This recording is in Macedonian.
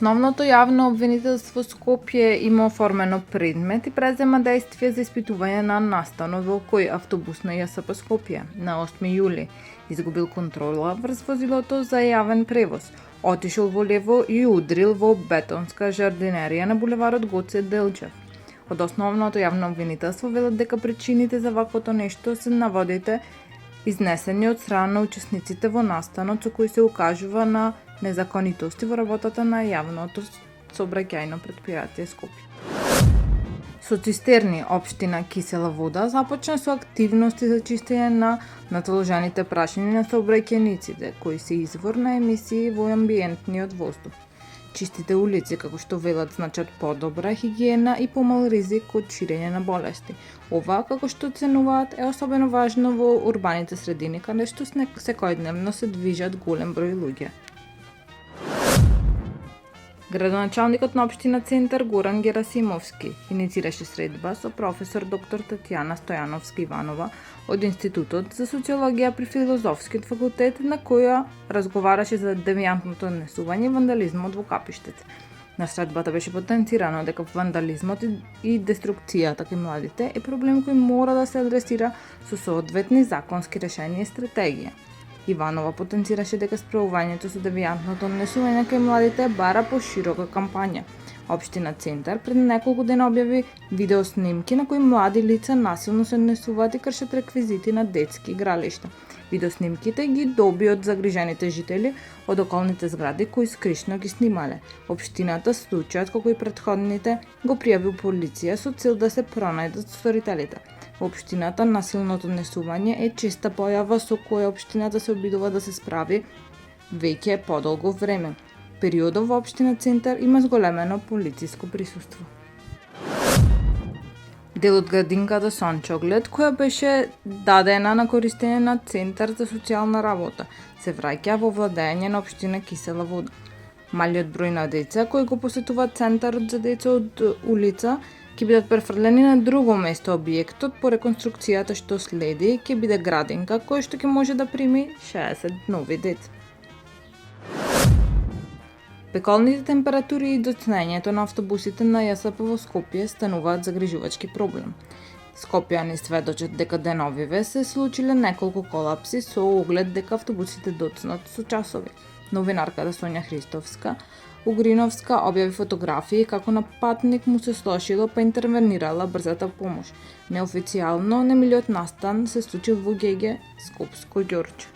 Основното јавно обвинителство Скопје има оформено предмет и презема действие за испитување на настанот во кој автобус на ЈСП Скопје на 8 јули изгубил контрола врз возилото за јавен превоз, отишол во лево и удрил во бетонска жардинерија на булеварот Гоце Делчев. Од основното јавно обвинителство велат дека причините за ваквото нешто се наводите изнесени од страна на учесниците во настанот со кој се укажува на незаконитости во работата на јавното сообраќајно претпријатие Скопје. Со цистерни општина Кисела вода започна со активности за чистење на натоложените прашини на сообраќајниците, кои се извор на емисии во амбиентниот воздух. Чистите улици, како што велат, значат подобра хигиена и помал ризик од ширење на болести. Ова, како што оценуваат, е особено важно во урбаните средини, каде што секојдневно се движат голем број луѓе. Градоначалникот на општина Центар Горан Герасимовски иницираше средба со професор доктор Татјана Стојановска Иванова од Институтот за социологија при Филозофскиот факултет, на која разговараше за девијантното однесување и вандализмот во Капиштец. На средбата беше потенцирано дека вандализмот и деструкцијата кај младите е проблем кој мора да се адресира со соодветни законски решенија и стратегија. Иванова потенцираше дека справувањето со девијантното однесување кај младите бара поширока кампања. Општина Центар пред неколку дена објави видеоснимки на кои млади лица насилно се однесуваат и кршат реквизити на детски игралишта. Видеоснимките ги доби од загрижените жители од околните згради кои скришно ги снимале. Општината случајот како и претходните го пријави у полиција со цел да се пронајдат сторителите. Во општината насилното однесување е честа појава со која општината се обидува да се справи веќе подолго време. Периодов во општина Центар има зголемено полициско присуство. Дел од градинката Сончоглед, која беше дадена на користење на Центар за социјална работа, се враќа во владење на општина Кисела вода. Малиот број на деца кои го посетуваат Центарот за деца од улица ќе бидат префрлени на друго место. Објектот по реконструкцијата што следи ќе биде градинка која што ќе може да прими 60 нови деца. Пеколните температури и доцнењето на автобусите на ЈСП во Скопје стануваат загрижувачки проблем. Скопјани сведочат дека деновиве се случиле неколку колапси со оглед дека автобусите доцнат со часови. Новинарката Сонја Христовска Угриновска објави фотографии како на патник му се слошило па интервенирала брзата помош. Неофицијално немилиот настан се случил во ГГ Скопско Ѓорче.